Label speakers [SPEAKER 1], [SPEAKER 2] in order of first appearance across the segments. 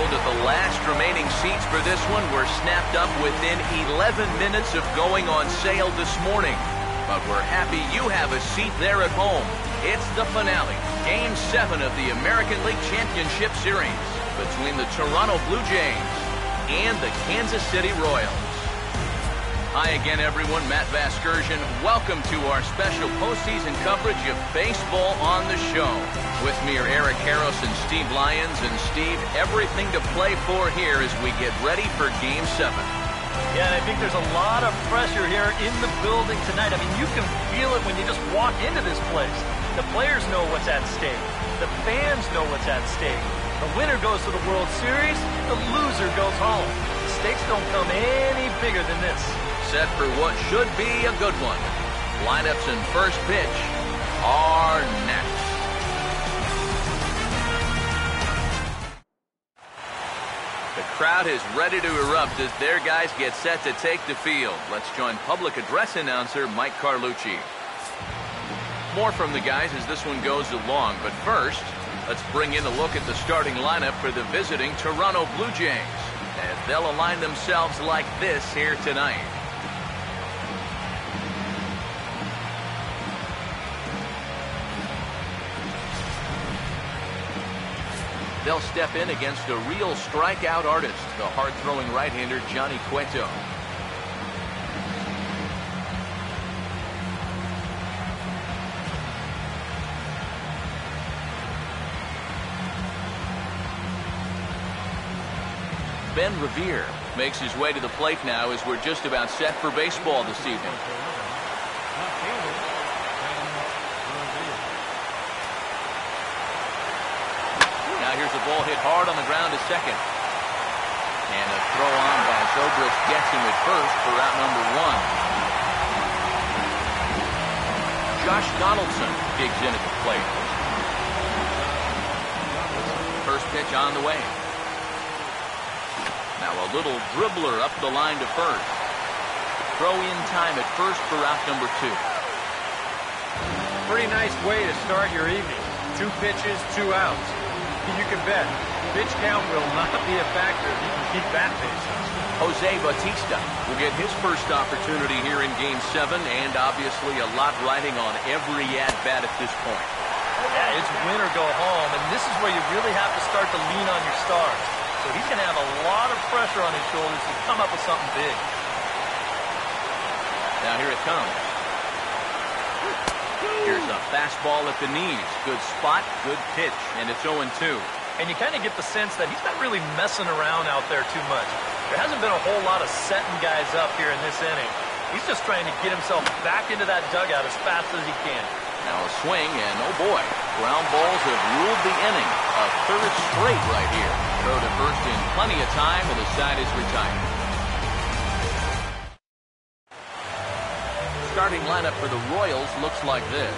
[SPEAKER 1] told that the last remaining seats for this one were snapped up within 11 minutes of going on sale this morning. But we're happy you have a seat there at home. It's the finale, Game 7 of the American League Championship Series between the Toronto Blue Jays and the Kansas City Royals. Hi again, everyone. Matt Vasgersian. Welcome to our special postseason coverage of baseball on the show. With me are Eric Harris and Steve Lyons. And Steve, everything to play for here as we get ready for Game 7.
[SPEAKER 2] Yeah, and I think there's a lot of pressure here in the building tonight. I mean, you can feel it when you just walk into this place. The players know what's at stake. The fans know what's at stake. The winner goes to the World Series. The loser goes home. The stakes don't come any bigger than this.
[SPEAKER 1] Set for what should be a good one. Lineups and first pitch are next. The crowd is ready to erupt as their guys get set to take the field. Let's join public address announcer Mike Carlucci. More from the guys as this one goes along, but first, let's bring in a look at the starting lineup for the visiting Toronto Blue Jays, as they'll align themselves like this here tonight. They'll step in against a real strikeout artist, the hard-throwing right-hander Johnny Cueto. Ben Revere makes his way to the plate now as we're just about set for baseball this evening. Now here's a ball hit hard on the ground to second. And a throw on by Zobrist gets him at first for out number 1. Josh Donaldson digs in at the plate. First pitch on the way. Now a little dribbler up the line to first. Throw in time at first for out number 2.
[SPEAKER 3] Pretty nice way to start your evening. 2 pitches, 2 outs. You can bet pitch count will not be a factor if you can keep bat pace.
[SPEAKER 1] Jose Bautista will get his first opportunity here in Game 7, and obviously a lot riding on every at-bat at this point.
[SPEAKER 2] Yeah, it's win or go home, and this is where you really have to start to lean on your stars. So he's going to have a lot of pressure on his shoulders to come up with something big.
[SPEAKER 1] Now here it comes. Here's a fastball at the knees. Good spot, good pitch, and it's 0-2.
[SPEAKER 2] And you kind of get the sense that he's not really messing around out there too much. There hasn't been a whole lot of setting guys up here in this inning. He's just trying to get himself back into that dugout as fast as he can.
[SPEAKER 1] Now a swing, and oh boy, ground balls have ruled the inning. A third straight right here. Throw to first in plenty of time, and the side is retired. Starting lineup for the Royals looks like this.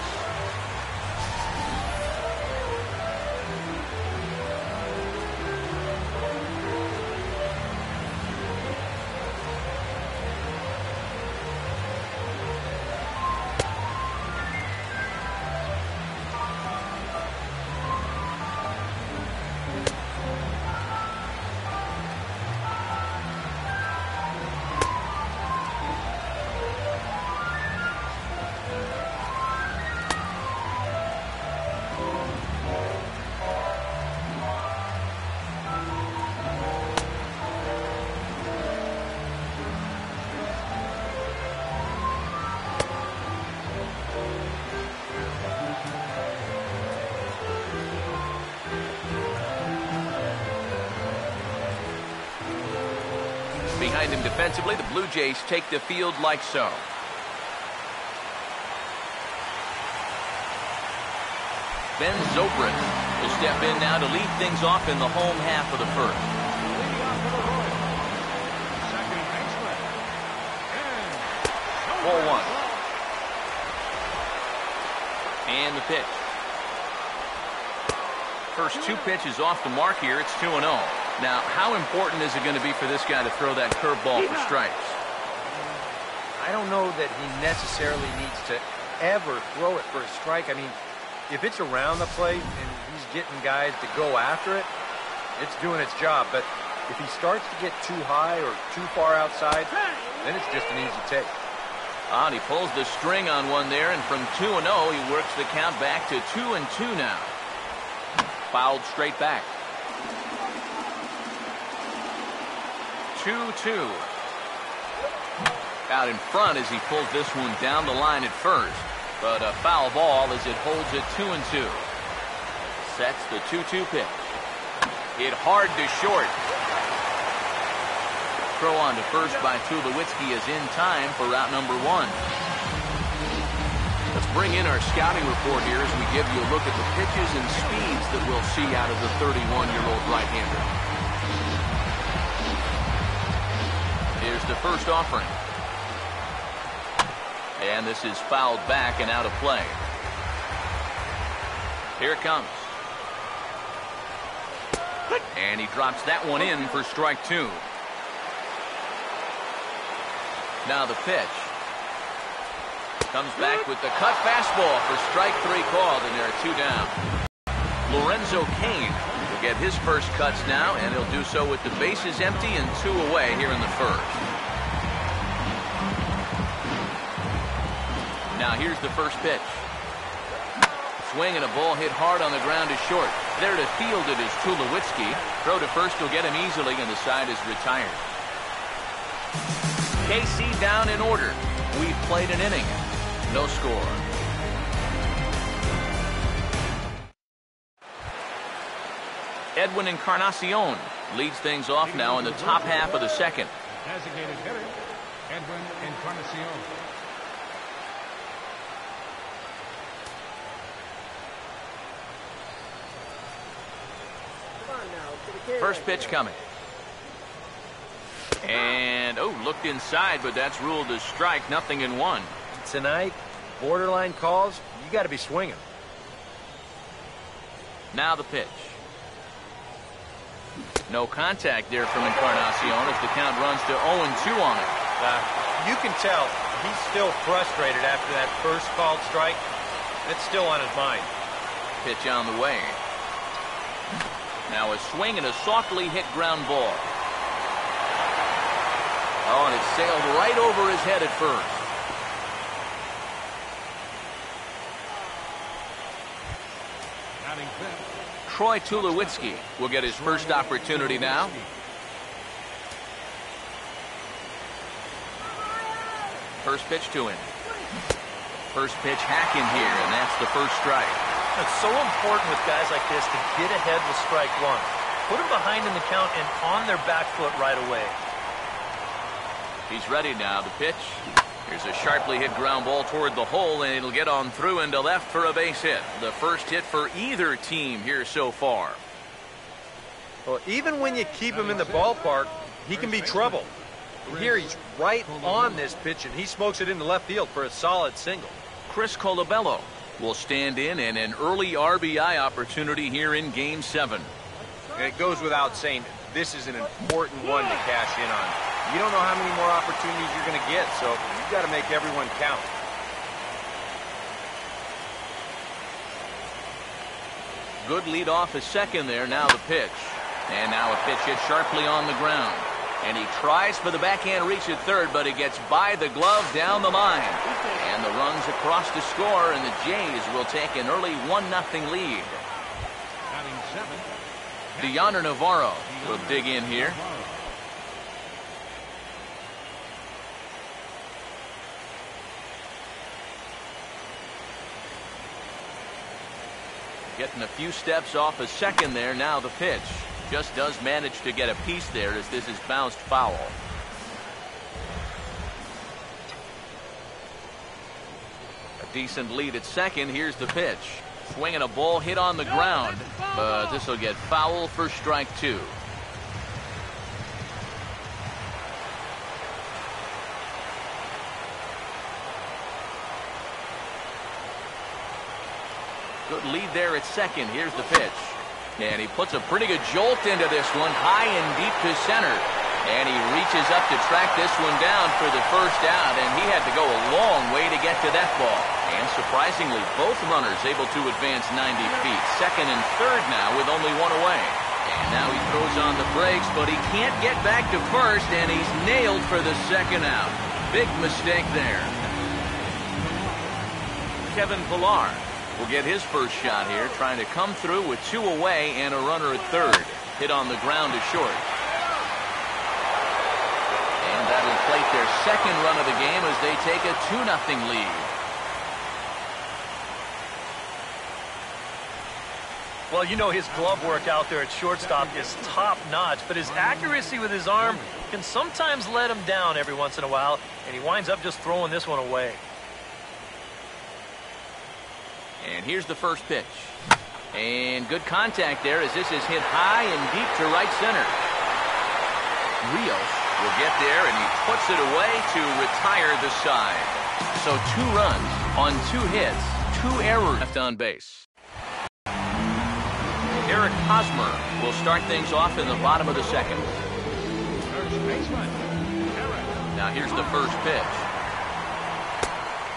[SPEAKER 1] Behind him defensively, the Blue Jays take the field like so. Ben Zobrist will step in now to lead things off in the home half of the first. Ball 1. And the pitch. First 2 pitches off the mark here. It's 2-0. Now, how important is it going to be for this guy to throw that curveball for strikes?
[SPEAKER 3] I don't know that he necessarily needs to ever throw it for a strike. I mean, if it's around the plate and he's getting guys to go after it, It's doing its job, but if he starts to get too high or too far outside, then it's just an easy take.
[SPEAKER 1] And he pulls the string on one there, and from 2-0, he works the count back to 2-2 now. Fouled straight back. 2-2. Out in front as he pulls this one down the line at first. But a foul ball as it holds it 2-2. Sets the 2-2 pitch. Hit hard to short. Throw on to first by Tulowitzki is in time for route number 1. Let's bring in our scouting report here as we give you a look at the pitches and speeds that we'll see out of the 31-year-old right-hander. Here's the first offering. And this is fouled back and out of play. Here it comes. And he drops that one in for strike 2. Now the pitch. Comes back with the cut fastball for strike 3 called, and there are 2 down. Lorenzo Cain will get his first cuts now, and he'll do so with the bases empty and 2 away here in the first. Now here's the first pitch. Swing and a ball hit hard on the ground to short. There to field it is Tulowitzki. Throw to first will get him easily, and the side is retired. KC down in order. We've played an inning. No score. Edwin Encarnacion leads things off now in the top half of the second.
[SPEAKER 4] Designated hitter, Edwin Encarnacion.
[SPEAKER 1] First pitch coming. And, oh, looked inside, but that's ruled a strike, 0-1.
[SPEAKER 3] Tonight, borderline calls, you got to be swinging.
[SPEAKER 1] Now the pitch. No contact there from Encarnacion as the count runs to 0-2 on it.
[SPEAKER 3] You can tell he's still frustrated after that first called strike. It's still on his mind.
[SPEAKER 1] Pitch on the way. Now a swing and a softly hit ground ball. Oh, and it sailed right over his head at first. Troy Tulowitzki will get his first opportunity now. First pitch to him. First pitch hack in here, and that's the first strike.
[SPEAKER 2] It's so important with guys like this to get ahead with strike 1. Put them behind in the count and on their back foot right away.
[SPEAKER 1] He's ready now. The pitch. Here's a sharply hit ground ball toward the hole, and it'll get on through into left for a base hit. The first hit for either team here so far.
[SPEAKER 3] Well, even when you keep him in the ballpark, he can be trouble. And here he's right on this pitch, and he smokes it into left field for a solid single.
[SPEAKER 1] Chris Colabello will stand in and an early RBI opportunity here in Game 7.
[SPEAKER 3] And it goes without saying, this is an important one to cash in on. You don't know how many more opportunities you're going to get, so you've got to make everyone count.
[SPEAKER 1] Good lead off his second there. Now the pitch. And now a pitch hit sharply on the ground. And he tries for the backhand reach at third, but he gets by the glove down the line. And the runs across to score, and the Jays will take an early 1-0 lead. Deoner Navarro will dig in here. Getting a few steps off a second there. Now the pitch. Just does manage to get a piece there as this is bounced foul. A decent lead at second. Here's the pitch. Swinging a ball hit on the ground, but this will get foul for strike 2. Good lead there at second. Here's the pitch. And he puts a pretty good jolt into this one, high and deep to center. And he reaches up to track this one down for the first out, and he had to go a long way to get to that ball. And surprisingly, both runners able to advance 90 feet. Second and third now with only one away. And now he throws on the brakes, but he can't get back to first, and he's nailed for the second out. Big mistake there. Kevin Pillar will get his first shot here, trying to come through with 2 away and a runner at third. Hit on the ground to short. And that'll plate their second run of the game as they take a 2-0 lead.
[SPEAKER 2] Well, you know his glove work out there at shortstop is top-notch, but his accuracy with his arm can sometimes let him down every once in a while, and he winds up just throwing this one away.
[SPEAKER 1] And here's the first pitch. And good contact there as this is hit high and deep to right center. Rios will get there, and he puts it away to retire the side. So 2 runs on 2 hits, 2 errors left on base. Eric Hosmer will start things off in the bottom of the second.
[SPEAKER 4] First baseman, Eric.
[SPEAKER 1] Now here's the first pitch.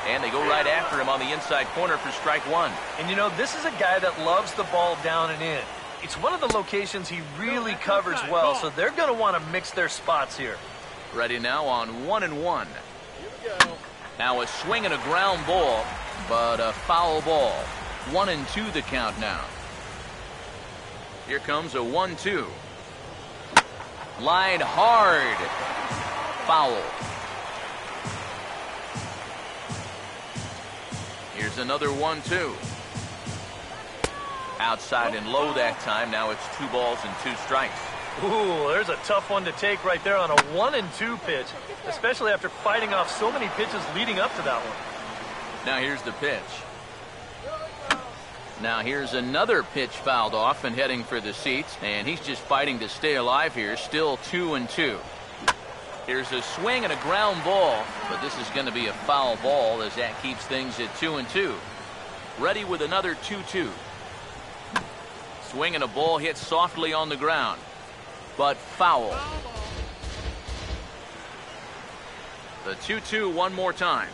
[SPEAKER 1] And they go right after him on the inside corner for strike 1.
[SPEAKER 2] And you know, this is a guy that loves the ball down and in. It's one of the locations he really covers well, so they're going to want to mix their spots here.
[SPEAKER 1] Ready now on 1-1. Now a swing and a ground ball, but a foul ball. 1-2 the count now. Here comes a 1-2. Line hard. Foul. Here's another 1-2. Outside and low that time. Now it's 2 balls and 2 strikes.
[SPEAKER 2] Ooh, there's a tough one to take right there on a 1-2 pitch, especially after fighting off so many pitches leading up to that one.
[SPEAKER 1] Now here's the pitch. Now here's another pitch fouled off and heading for the seats, and he's just fighting to stay alive here. Still 2-2. Here's a swing and a ground ball, but this is going to be a foul ball as that keeps things at 2-2. Ready with another 2-2. Swing and a ball hit softly on the ground, but foul. The 2-2 one more time.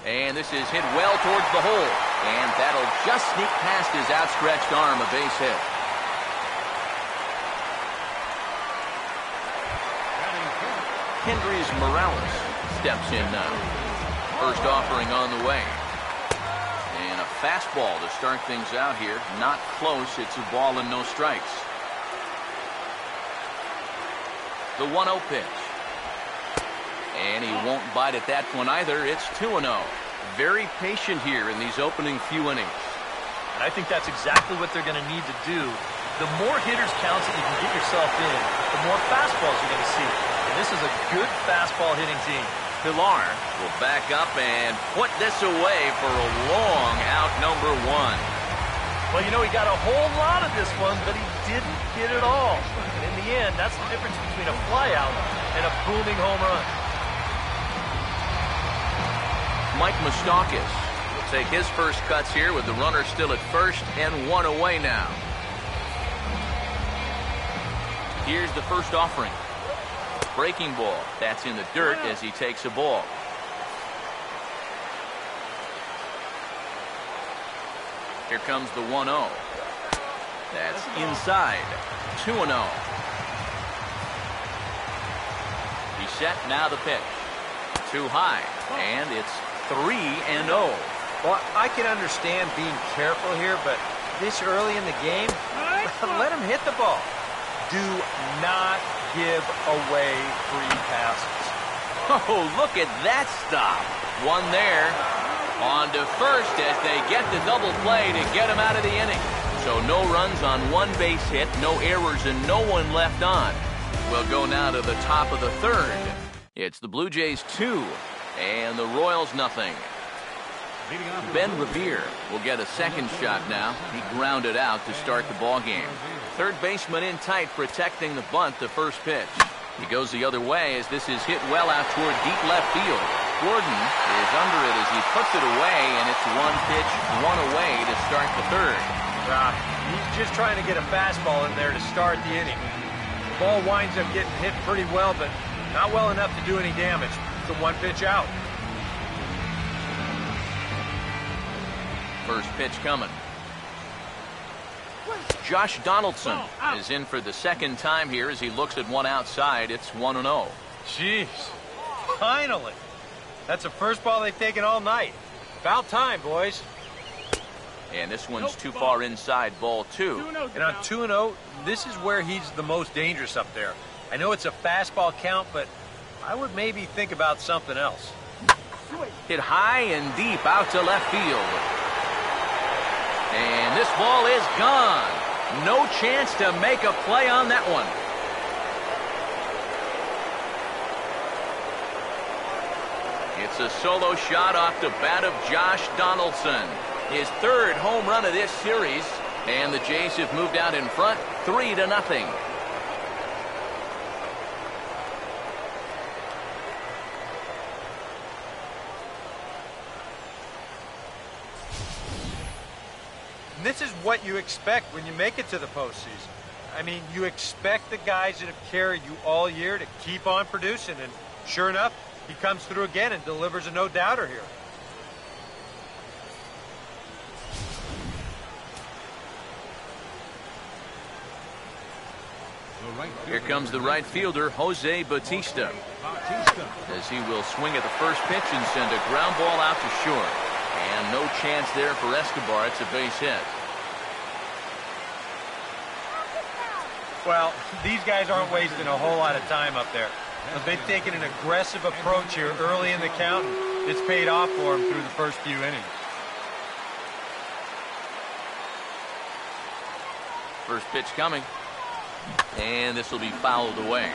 [SPEAKER 1] And this is hit well towards the hole. And that'll just sneak past his outstretched arm, a base hit. Kendrys Morales steps in now. First offering on the way. And a fastball to start things out here. Not close. It's a ball and no strikes. The 1-0 pitch. And he won't bite at that one either. It's 2-0. Very patient here in these opening few innings.
[SPEAKER 2] And I think that's exactly what they're going to need to do. The more hitters counts that you can get yourself in, the more fastballs you're going to see. And this is a good fastball hitting team.
[SPEAKER 1] Pillar will back up and put this away for a long out number 1.
[SPEAKER 2] Well, you know, he got a whole lot of this one, but he didn't get it all. And in the end, that's the difference between a flyout and a booming home run.
[SPEAKER 1] Mike Moustakas will take his first cuts here with the runner still at first and 1 away now. Here's the first offering. Breaking ball. That's in the dirt as he takes a ball. Here comes the 1-0. That's inside. 2-0. He's set. Now the pitch. Too high. And it's 3-0.
[SPEAKER 3] Well, I can understand being careful here, but this early in the game, let him hit the ball. Do not give away free passes.
[SPEAKER 1] Oh, look at that stop. One there. On to first as they get the double play to get him out of the inning. So no runs on 1 base hit, no errors, and no one left on. We'll go now to the top of the third. It's the Blue Jays 2 and the Royals nothing. Ben Revere will get a second shot now. He grounded out to start the ball game. Third baseman in tight, protecting the bunt, the first pitch. He goes the other way as this is hit well out toward deep left field. Gordon is under it as he puts it away, and it's 1 pitch, 1 away to start the third.
[SPEAKER 3] He's just trying to get a fastball in there to start the inning. The ball winds up getting hit pretty well, but not well enough to do any damage. It's a 1 pitch out.
[SPEAKER 1] First pitch coming. Josh Donaldson is in for the second time here as he looks at one outside. It's 1-0.
[SPEAKER 3] Jeez. Finally. That's the first ball they've taken all night. About time, boys.
[SPEAKER 1] And this one's too far inside, ball 2.
[SPEAKER 3] And on 2-0, this is where he's the most dangerous up there. I know it's a fastball count, but I would maybe think about something else.
[SPEAKER 1] Hit high and deep out to left field. And this ball is gone. No chance to make a play on that one. It's a solo shot off the bat of Josh Donaldson. His third home run of this series. And the Jays have moved out in front 3-0.
[SPEAKER 3] And this is what you expect when you make it to the postseason. I mean, you expect the guys that have carried you all year to keep on producing. And sure enough, he comes through again and delivers a no-doubter here.
[SPEAKER 1] Here comes the right fielder, Jose Bautista, as he will swing at the first pitch and send a ground ball out to short. And no chance there for Escobar. It's a base hit.
[SPEAKER 3] Well, these guys aren't wasting a whole lot of time up there. They've taken an aggressive approach here early in the count. It's paid off for them through the first few innings.
[SPEAKER 1] First pitch coming. And this will be fouled away.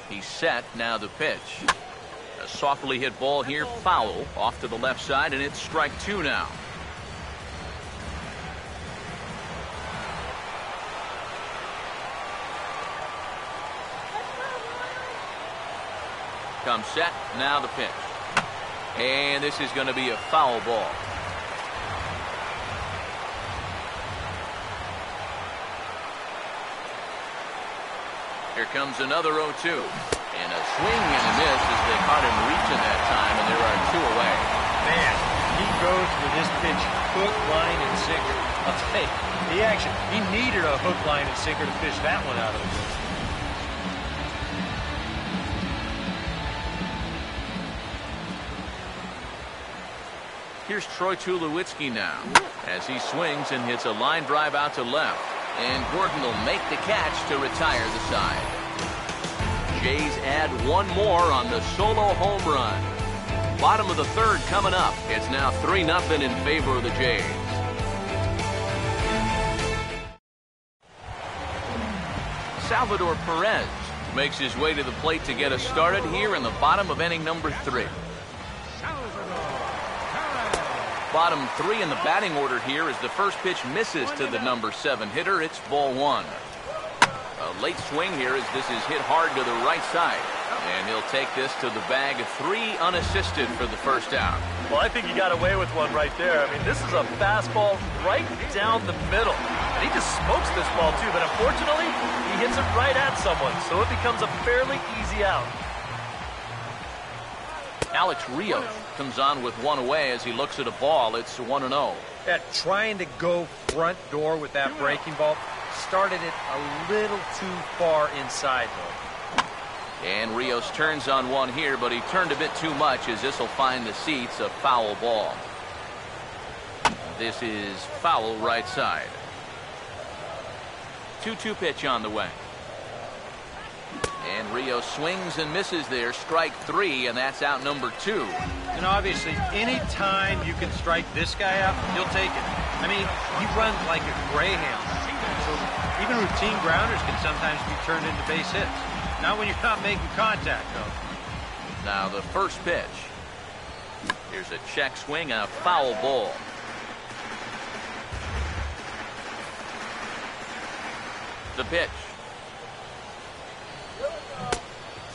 [SPEAKER 1] He's set. Now the pitch. A softly hit ball here, foul off to the left side, and it's strike 2 now. Comes set. Now the pitch. And this is going to be a foul ball. Here comes another 0-2. And a swing and a miss as they caught him reaching that time, and there are 2 away.
[SPEAKER 3] Man, he goes for this pitch hook, line, and sinker. I'll tell you, he needed a hook, line, and sinker to fish that one out of the field.
[SPEAKER 1] Here's Troy Tulowitzki now as he swings and hits a line drive out to left. And Gordon will make the catch to retire the side. Jays add 1 more on the solo home run. Bottom of the third coming up. It's now 3-0 in favor of the Jays. Salvador Perez makes his way to the plate to get us started here in the bottom of inning number 3. Bottom 3 in the batting order here as the first pitch misses to the number 7 hitter. It's ball 1. A late swing here as this is hit hard to the right side. And he'll take this to the bag. 3 unassisted for the first out.
[SPEAKER 2] Well, I think he got away with one right there. I mean, this is a fastball right down the middle. And he just smokes this ball, too. But unfortunately, he hits it right at someone. So it becomes a fairly easy out.
[SPEAKER 1] Alex Rios comes on with 1 away as he looks at a ball. It's 1-0.
[SPEAKER 3] Yeah, trying to go front door with that breaking ball started it a little too far inside, though.
[SPEAKER 1] And Rios turns on one here, but he turned a bit too much as this will find the seats. A foul ball. This is foul right side. 2-2 pitch on the way. And Rios swings and misses there. Strike 3, and that's out number 2.
[SPEAKER 3] And obviously, any time you can strike this guy out, you'll take it. I mean, he runs like a greyhound. So even routine grounders can sometimes be turned into base hits. Not when you're not making contact, though.
[SPEAKER 1] Now the first pitch. Here's a check swing and a foul ball. The pitch.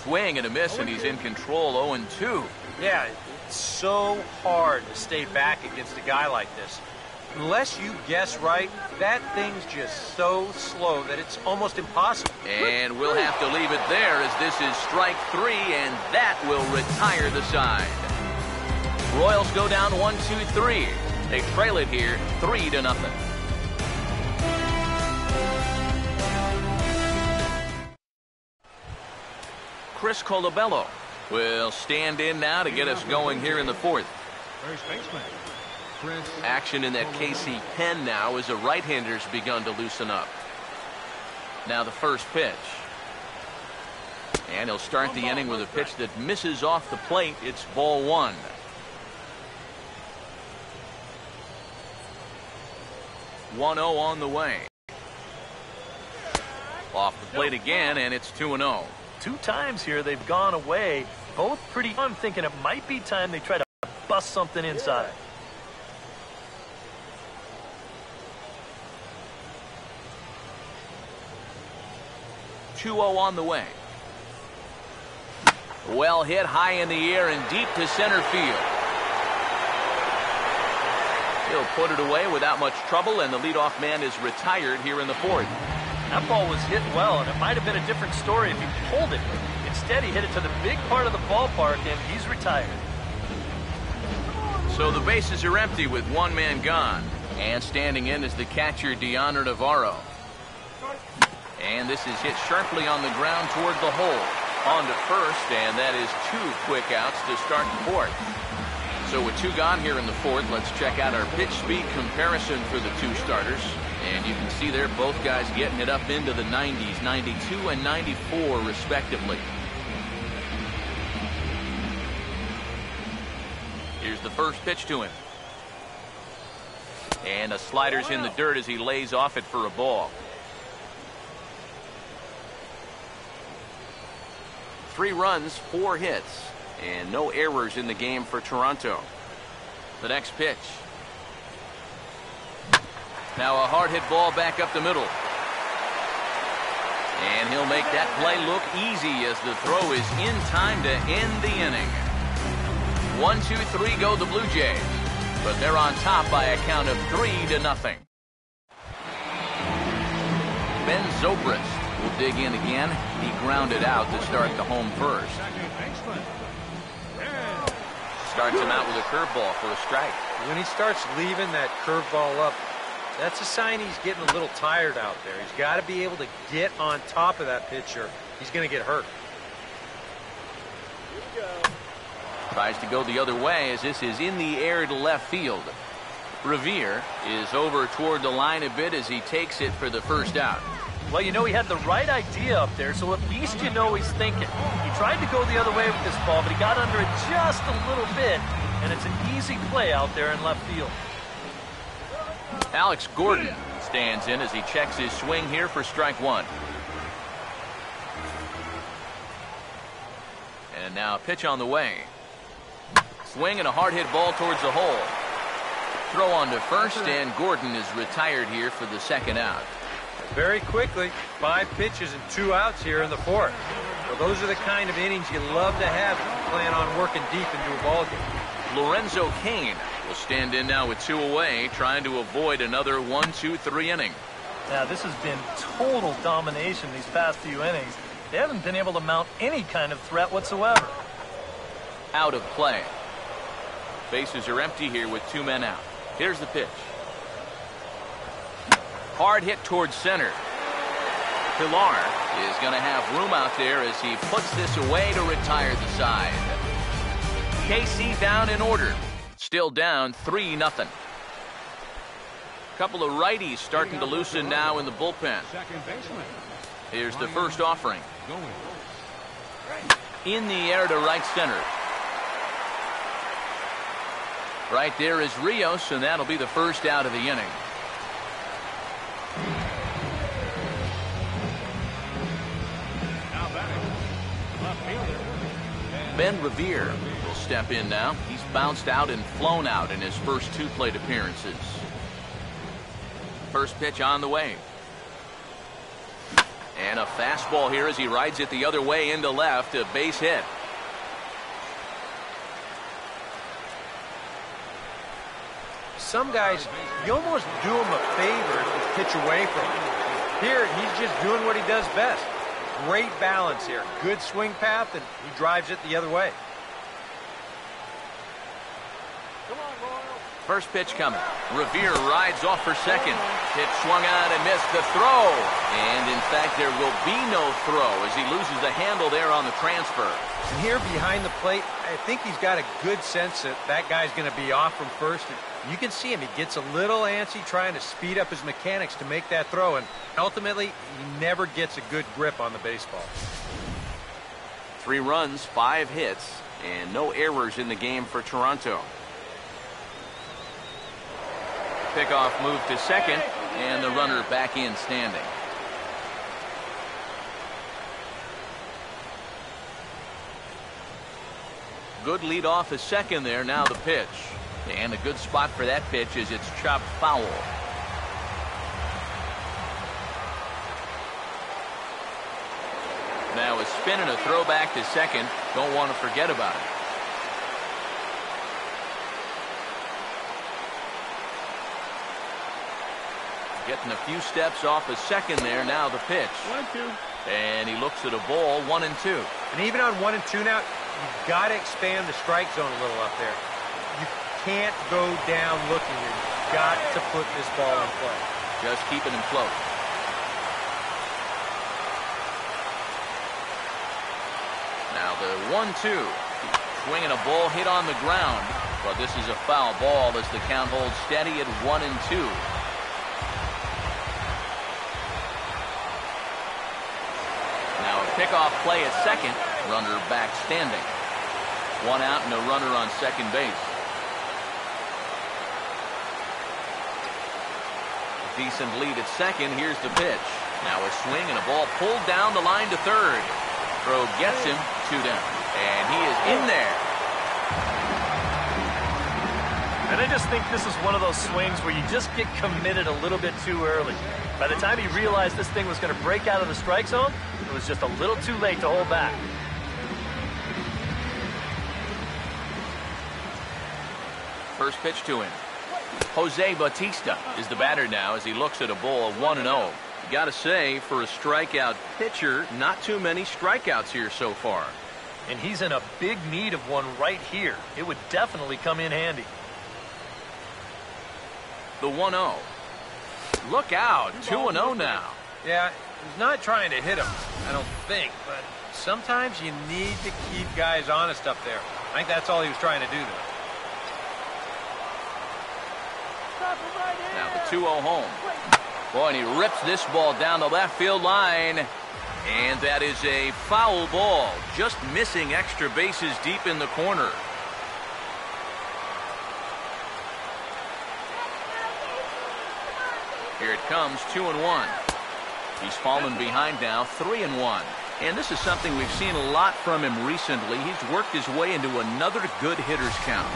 [SPEAKER 1] Swing and a miss, and he's in control. 0-2.
[SPEAKER 3] Yeah, it's so hard to stay back against a guy like this. Unless you guess right, that thing's just so slow that it's almost impossible.
[SPEAKER 1] And we'll have to leave it there as this is strike 3, and that will retire the side. Royals go down 1-2-3. They trail it here 3-0. Chris Colabello will stand in now to get us going here in the 4th.
[SPEAKER 4] First baseman, Chris.
[SPEAKER 1] Action in that KC pen now as the right-hander's begun to loosen up. Now the first pitch. And he'll start the inning with a pitch that misses off the plate. It's ball 1. On the way. Off the plate again, and it's 2-0.
[SPEAKER 2] 2 times here they've gone away. Both pretty. I'm thinking it might be time they try to bust something inside.
[SPEAKER 1] On the way. Well hit high in the air and deep to center field. He'll put it away without much trouble, and the leadoff man is retired here in the 4th.
[SPEAKER 2] That ball was hit well, and it might have been a different story if he pulled it. Instead, he hit it to the big part of the ballpark, and he's retired.
[SPEAKER 1] So the bases are empty with 1 man gone. And standing in is the catcher, Deonor Navarro. And this is hit sharply on the ground toward the hole. On to first, and that is 2 quick outs to start the 4th. So with 2 gone here in the 4th, let's check out our pitch speed comparison for the 2 starters. And you can see there both guys getting it up into the 90s, 92 and 94 respectively. Here's the first pitch to him. And a slider's in the dirt as he lays off it for a ball. 3 runs, 4 hits, and no errors in the game for Toronto. The next pitch. Now a hard hit ball back up the middle. And he'll make that play look easy as the throw is in time to end the inning. 1-2-3 go the Blue Jays, but they're on top by a count of 3-0. Ben Zobrist will dig in again. He grounded out to start the home first.
[SPEAKER 4] Second baseman,
[SPEAKER 1] Starts him out with a curveball for a strike.
[SPEAKER 3] When he starts leaving that curveball up, that's a sign he's getting a little tired out there. He's got to be able to get on top of that pitcher. He's going to get hurt.
[SPEAKER 1] Tries to go the other way as this is in the air to left field. Revere is over toward the line a bit as he takes it for the first out.
[SPEAKER 2] Well, you know, he had the right idea up there, so at least you know he's thinking. He tried to go the other way with this ball, but he got under it just a little bit, and it's an easy play out there in left field.
[SPEAKER 1] Alex Gordon stands in as he checks his swing here for strike 1. And now a pitch on the way. Swing and a hard hit ball towards the hole. Throw on to first, and Gordon is retired here for the 2nd out.
[SPEAKER 3] Very quickly, 5 pitches and 2 outs here in the 4th. Well, those are the kind of innings you love to have if you plan on working deep into a ball game.
[SPEAKER 1] Lorenzo Cain will stand in now with 2 away, trying to avoid another 1-2-3 inning.
[SPEAKER 2] Now, this has been total domination these past few innings. They haven't been able to mount any kind of threat whatsoever.
[SPEAKER 1] Out of play. Bases are empty here with 2 men out. Here's the pitch. Hard hit towards center. Pilar is going to have room out there as he puts this away to retire the side. KC down in order. Still down 3-0. Couple of righties starting to loosen now in the bullpen.
[SPEAKER 4] second baseman,
[SPEAKER 1] Here's the first offering.
[SPEAKER 4] going.
[SPEAKER 1] In the air to right center. Right there is Rios, and that'll be the first out of the inning.
[SPEAKER 4] Now batting, left fielder,
[SPEAKER 1] Ben Revere will step in now. He's bounced out and flown out in his first 2 plate appearances. First pitch on the way. And a fastball here as he rides it the other way into left, a base hit.
[SPEAKER 3] some guys, you almost do them a favor if you pitch away from him. Here, he's just doing what he does best. Great balance here. Good swing path, and he drives it the other way.
[SPEAKER 1] First pitch coming. Revere rides off for second. Pitch swung out and missed the throw. And in fact, there will be no throw as he loses the handle there on the transfer.
[SPEAKER 3] And here behind the plate, I think he's got a good sense that that guy's going to be off from first. And you can see him. He gets a little antsy trying to speed up his mechanics to make that throw. And ultimately, he never gets a good grip on the baseball.
[SPEAKER 1] 3 runs, 5 hits, and no errors in the game for Toronto. Pickoff move to second, and the runner back in standing. Good lead off a second there. Now the pitch. And a good spot for that pitch is it's chopped foul. Now a spin and a throw back to second. Don't want to forget about it. Getting a few steps off a second there. Now the pitch.
[SPEAKER 4] 1-2.
[SPEAKER 1] And he looks at a ball, 1-2.
[SPEAKER 3] And even on 1-2 now, you've got to expand the strike zone a little up there. You can't go down looking. You've got to put this ball in play.
[SPEAKER 1] Just keeping him close. Now the 1-2. Swinging a ball hit on the ground. But this is a foul ball as the count holds steady at 1-2. Now a pickoff play at second. Runner back standing. 1 out and a runner on second base. Decent lead at second. Here's the pitch. Now a swing and a ball pulled down the line to third. Throw gets him. 2 down. And he is in there.
[SPEAKER 2] And I just think this is one of those swings where you just get committed a little bit too early. By the time he realized this thing was going to break out of the strike zone, it was just a little too late to hold back.
[SPEAKER 1] First pitch to him. Jose Bautista is the batter now as he looks at a ball 1-0. You got to say, for a strikeout pitcher, not too many strikeouts here so far.
[SPEAKER 2] And he's in a big need of one right here. It would definitely come in handy.
[SPEAKER 1] The 1-0. Look out, 2-0 now.
[SPEAKER 3] Yeah, he's not trying to hit him, I don't think, but sometimes you need to keep guys honest up there. I think that's all he was trying to do there.
[SPEAKER 1] Now the 2-0 home. Boy, and he rips this ball down the left field line. And that is a foul ball. Just missing extra bases deep in the corner. Here it comes, 2-1. He's fallen behind now, 3-1. And this is something we've seen a lot from him recently. He's worked his way into another good hitter's count.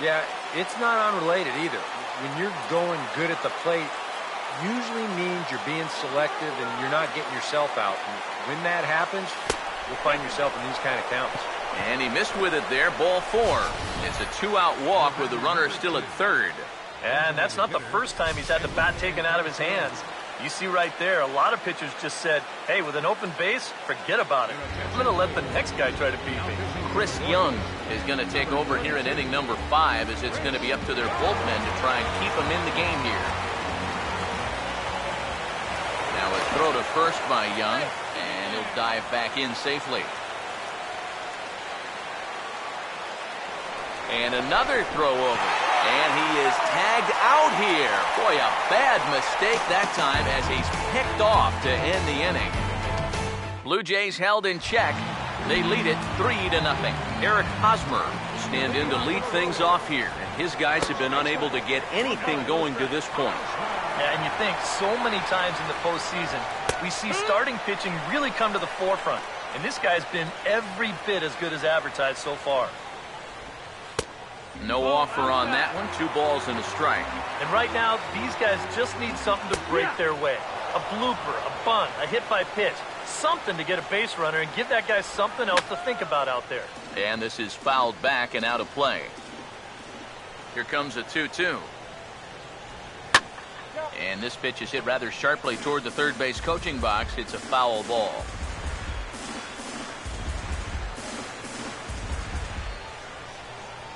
[SPEAKER 3] Yeah, it's not unrelated either. When you're going good at the plate, usually means you're being selective and you're not getting yourself out. And when that happens, you'll find yourself in these kind of counts.
[SPEAKER 1] And he missed with it there, ball 4. It's a 2-out walk with the runner still at third.
[SPEAKER 2] And that's not the first time he's had the bat taken out of his hands. You see right there, a lot of pitchers just said, hey, with an open base, forget about it. I'm going to let the next guy try to beat me.
[SPEAKER 1] Chris Young is going to take over here in inning number 5 as it's going to be up to their bullpen to try and keep him in the game here. Now a throw to first by Young, and he'll dive back in safely. And another throw over. And he is tagged out here. Boy, a bad mistake that time as he's picked off to end the inning. Blue Jays held in check. They lead it 3-0. Eric Hosmer will stand in to lead things off here. And his guys have been unable to get anything going to this point.
[SPEAKER 2] Yeah, and you think so many times in the postseason, we see starting pitching really come to the forefront. And this guy's been every bit as good as advertised so far.
[SPEAKER 1] No offer on that one. 2 balls and a strike.
[SPEAKER 2] And right now, these guys just need something to break their way. A blooper, a bunt, a hit by pitch. Something to get a base runner and give that guy something else to think about out there.
[SPEAKER 1] And this is fouled back and out of play. Here comes a 2-2. And this pitch is hit rather sharply toward the third base coaching box. It's a foul ball.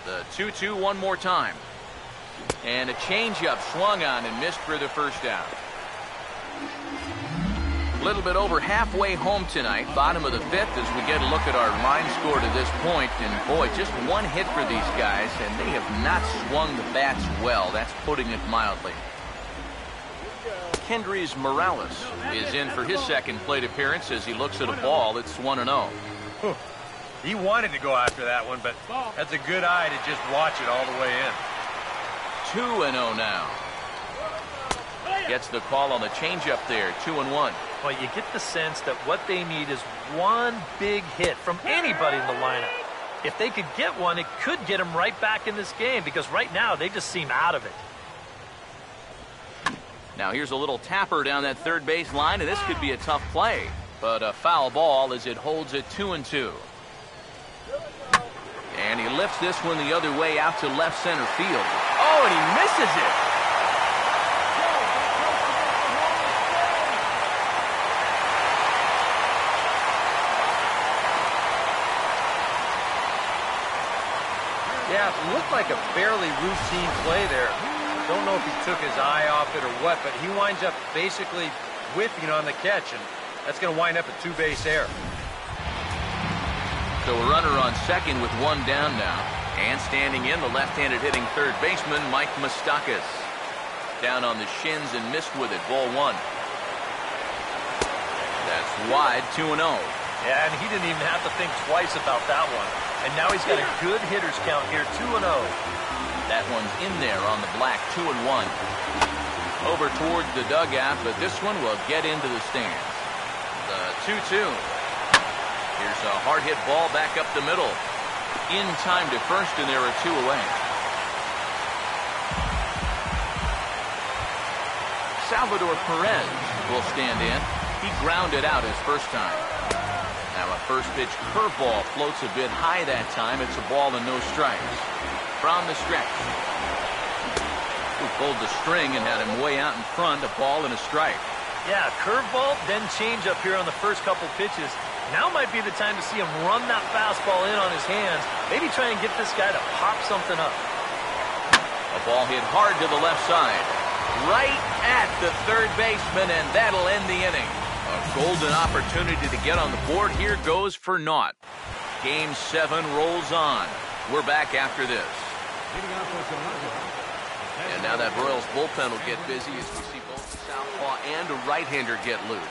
[SPEAKER 1] The 2-2 one more time. And a changeup swung on and missed for the first out. A little bit over halfway home tonight, bottom of the fifth, as we get a look at our line score to this point. And boy, just one hit for these guys, and they have not swung the bats well. That's putting it mildly. Kendrys Morales is in for his second plate appearance as he looks at a ball. It's 1-0.
[SPEAKER 3] He wanted to go after that one, but that's a good eye to just watch it all the way in.
[SPEAKER 1] 2-0 now. Gets the call on the changeup there. 2-1.
[SPEAKER 2] Well, you get the sense that what they need is one big hit from anybody in the lineup. If they could get one, it could get them right back in this game, because right now they just seem out of it.
[SPEAKER 1] Now here's a little tapper down that third base line, and this could be a tough play. But a foul ball as it holds it 2-2. And he lifts this one the other way out to left center field. Oh, and he misses it.
[SPEAKER 3] Yeah, it looked like a fairly routine play there. Don't know if he took his eye off it or what, but he winds up basically whiffing on the catch, and that's going to wind up a two-base error.
[SPEAKER 1] So a runner on second with one down now. And standing in, the left-handed hitting third baseman, Mike Moustakas. Down on the shins and missed with it. Ball one. That's wide, 2-0.
[SPEAKER 2] Yeah, and he didn't even have to think twice about that one. And now he's got a good hitter's count here, 2-0.
[SPEAKER 1] That one's in there on the black, 2-1. Over towards the dugout, but this one will get into the stands. The 2-2. Here's a hard hit ball back up the middle. In time to first, and there are two away. Salvador Perez will stand in. He grounded out his first time. Now a first pitch curveball floats a bit high that time. It's a ball and no strikes. From the stretch. Who pulled the string and had him way out in front. A ball and a strike.
[SPEAKER 2] Yeah, curveball, then change up here on the first couple pitches. Now might be the time to see him run that fastball in on his hands. Maybe try and get this guy to pop something up.
[SPEAKER 1] A ball hit hard to the left side. Right at the third baseman, and that'll end the inning. A golden opportunity to get on the board here goes for naught. Game 7 rolls on. We're back after this. And now that Royals bullpen will get busy as we see both the southpaw and a right-hander get loose.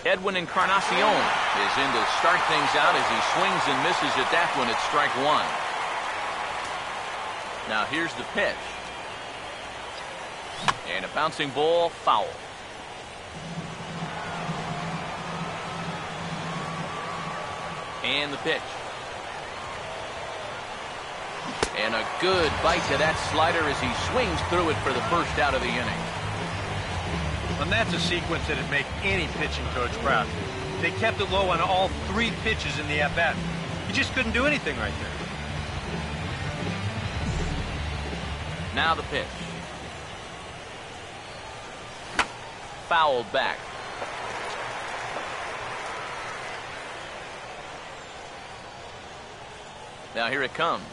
[SPEAKER 1] Edwin Encarnacion is in to start things out as he swings and misses at that one at strike one. Now here's the pitch. And a bouncing ball, foul. And the pitch. And a good bite to that slider as he swings through it for the first out of the inning.
[SPEAKER 3] And that's a sequence that would make any pitching coach proud. They kept it low on all three pitches in the at-bat. He just couldn't do anything right there.
[SPEAKER 1] Now the pitch. Fouled back. Now here it comes.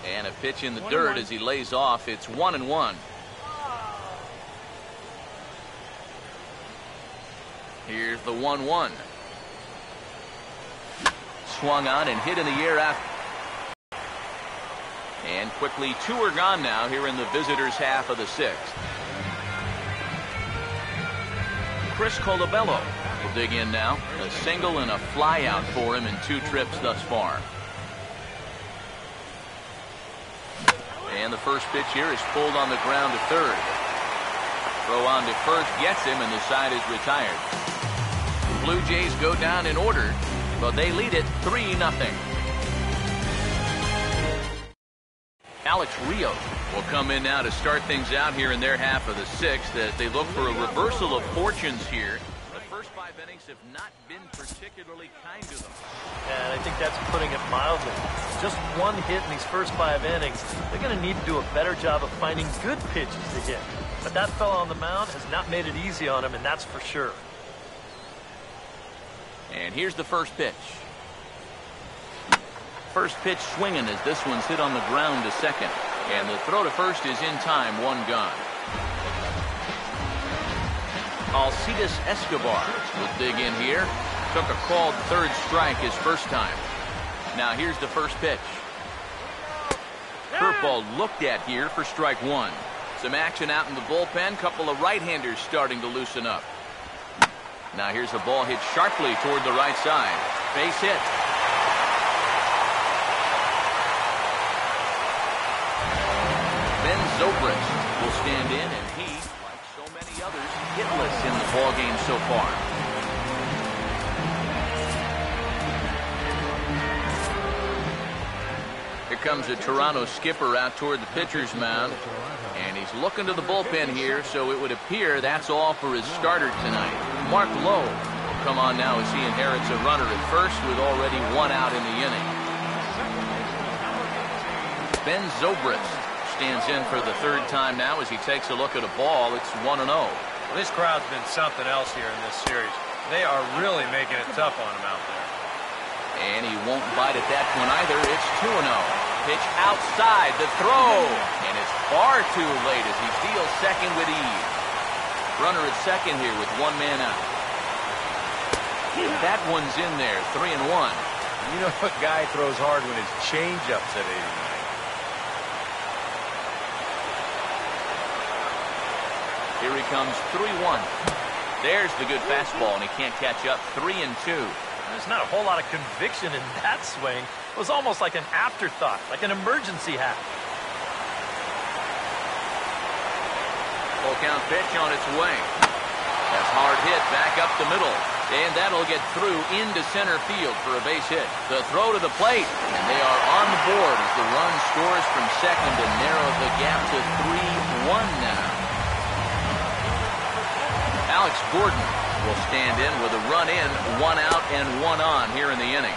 [SPEAKER 1] And a pitch in the dirt as he lays off. It's 1-1. Here's the 1-1. Swung on and hit in the air after. And quickly, two are gone now here in the visitors' half of the sixth. Chris Colabello will dig in now. A single and a fly out for him in 2 trips thus far. And the first pitch here is pulled on the ground to third. Throw on to first gets him, and the side is retired. The Blue Jays go down in order, but they lead it 3-0. Alex Rios will come in now to start things out here in their half of the sixth as they look for a reversal of fortunes here. The first 5 innings have not been particularly kind to them.
[SPEAKER 2] And I think that's putting it mildly. Just one hit in these first 5 innings. They're going to need to do a better job of finding good pitches to hit. But that fella on the mound has not made it easy on him, and that's for sure.
[SPEAKER 1] And here's the first pitch. First pitch swinging as this one's hit on the ground to second. And the throw to first is in time, 1 gone. Alcides Escobar will dig in here. Took a called third strike his first time. Now here's the first pitch. Curveball looked at here for strike 1. Some action out in the bullpen. Couple of right-handers starting to loosen up. Now here's a ball hit sharply toward the right side. Base hit. Ben Zobrist will stand in, and he, like so many others, hitless in the ballgame so far. Here comes a Toronto skipper out toward the pitcher's mound, and he's looking to the bullpen here, so it would appear that's all for his starter tonight. Mark Lowe will come on now as he inherits a runner at first with already 1 out in the inning. Ben Zobrist stands in for the 3rd time now as he takes a look at a ball. It's 1-0.
[SPEAKER 3] Well, this crowd's been something else here in this series. They are really making it tough on him out there.
[SPEAKER 1] And he won't bite at that one either. It's 2-0. Pitch outside the throw. And it's far too late as he steals second with ease. Runner at second here with 1 man out. That one's in there. 3-1.
[SPEAKER 3] You know what guy throws hard when his changeup's at 89?
[SPEAKER 1] Here he comes, 3-1. There's the good fastball, and he can't catch up. 3-2.
[SPEAKER 2] There's not a whole lot of conviction in that swing. It was almost like an afterthought, like an emergency hack.
[SPEAKER 1] Full count pitch on its way. That's hard hit back up the middle. And that'll get through into center field for a base hit. The throw to the plate. And they are on the board as the run scores from second to narrow the gap to 3-1 now. Alex Gordon will stand in with a run in, 1 out and 1 on here in the inning.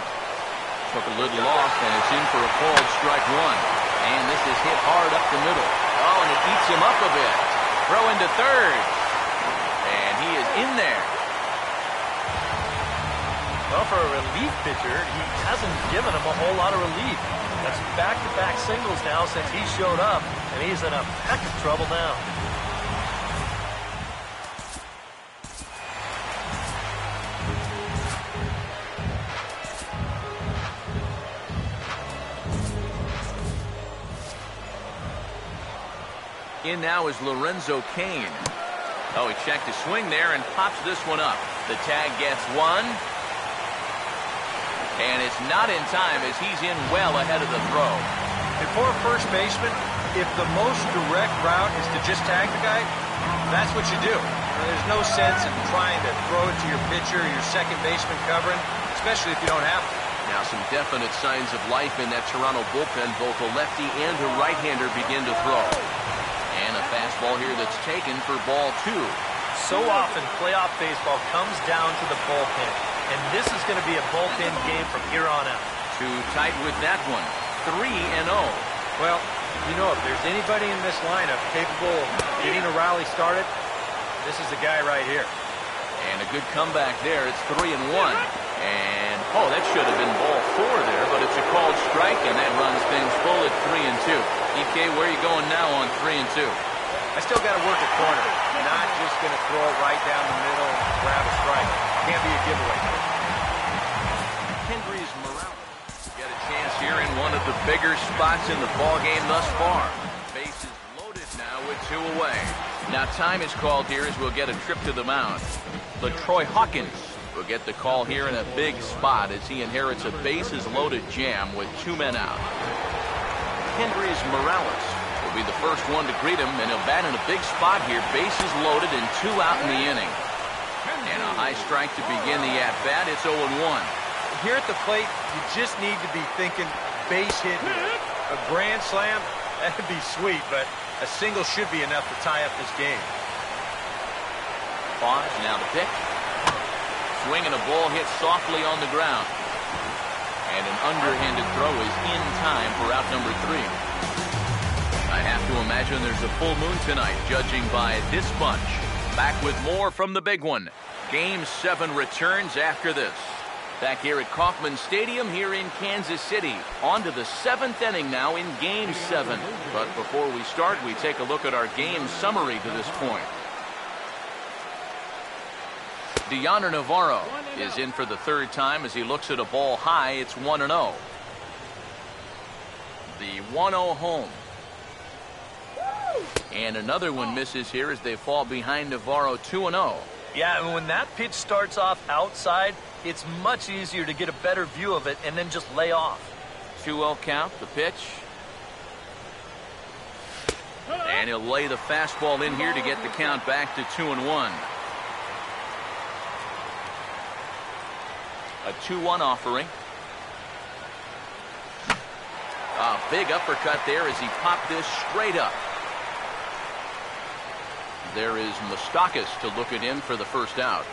[SPEAKER 1] Took a little off, and it's in for a called strike 1. And this is hit hard up the middle. Oh, and it eats him up a bit. Throw into third. And he is in there.
[SPEAKER 2] Well, for a relief pitcher, he hasn't given him a whole lot of relief. That's back-to-back singles now since he showed up, and he's in a heck of trouble now.
[SPEAKER 1] In now is Lorenzo Cain. Oh, he checked his swing there and pops this one up. The tag gets 1. And it's not in time as he's in well ahead of the throw.
[SPEAKER 3] And for a first baseman, if the most direct route is to just tag the guy, that's what you do. There's no sense in trying to throw it to your pitcher or your second baseman covering, especially if you don't have to.
[SPEAKER 1] Now some definite signs of life in that Toronto bullpen. Both a lefty and a right-hander begin to throw. And a fastball here that's taken for ball 2.
[SPEAKER 2] So often playoff baseball comes down to the bullpen. And this is going to be a bullpen game from here on out.
[SPEAKER 1] Too tight with that one. 3-0.
[SPEAKER 3] Well, you know, if there's anybody in this lineup capable of getting a rally started, this is the guy right here.
[SPEAKER 1] And a good comeback there. It's 3-1. And, oh, that should have been ball 4 there, but it's a called strike, and that runs things full at 3-2. EK, where are you going now on 3-2?
[SPEAKER 3] I still got to work a corner. Not just going to throw it right down the middle and grab a strike. Can't be a giveaway.
[SPEAKER 1] Kendrys Morales get a chance here in one of the bigger spots in the ballgame thus far. Base is loaded now with 2 away. Now time is called here as we'll get a trip to the mound. But Troy Hawkins will get the call here in a big spot as he inherits a bases-loaded jam with 2 men out. Kendrys Morales will be the first one to greet him, and he'll bat in a big spot here. Bases loaded and 2 out in the inning. And a high strike to begin the at-bat. It's 0-1.
[SPEAKER 3] Here at the plate, you just need to be thinking base hit here. A grand slam, That'd be sweet, but a single should be enough to tie up this game.
[SPEAKER 1] Pause, now the pitch. Swing and a ball hit softly on the ground. And an underhanded throw is in time for out number 3. I have to imagine there's a full moon tonight, judging by this bunch. Back with more from the big one. Game 7 returns after this. Back here at Kauffman Stadium here in Kansas City. On to the 7th inning now in Game 7. But before we start, we take a look at our game summary to this point. Deoner Navarro is in for the 3rd time as he looks at a ball high. It's 1-0. The 1-0 home. And another one misses here as they fall behind Navarro 2-0.
[SPEAKER 2] Yeah, and when that pitch starts off outside, it's much easier to get a better view of it and then just lay off.
[SPEAKER 1] 2-0 count, the pitch. And he'll lay the fastball in here to get the count back to 2-1. A 2-1 offering. A big uppercut there as he popped this straight up. There is Moustakas to look at him for the first out.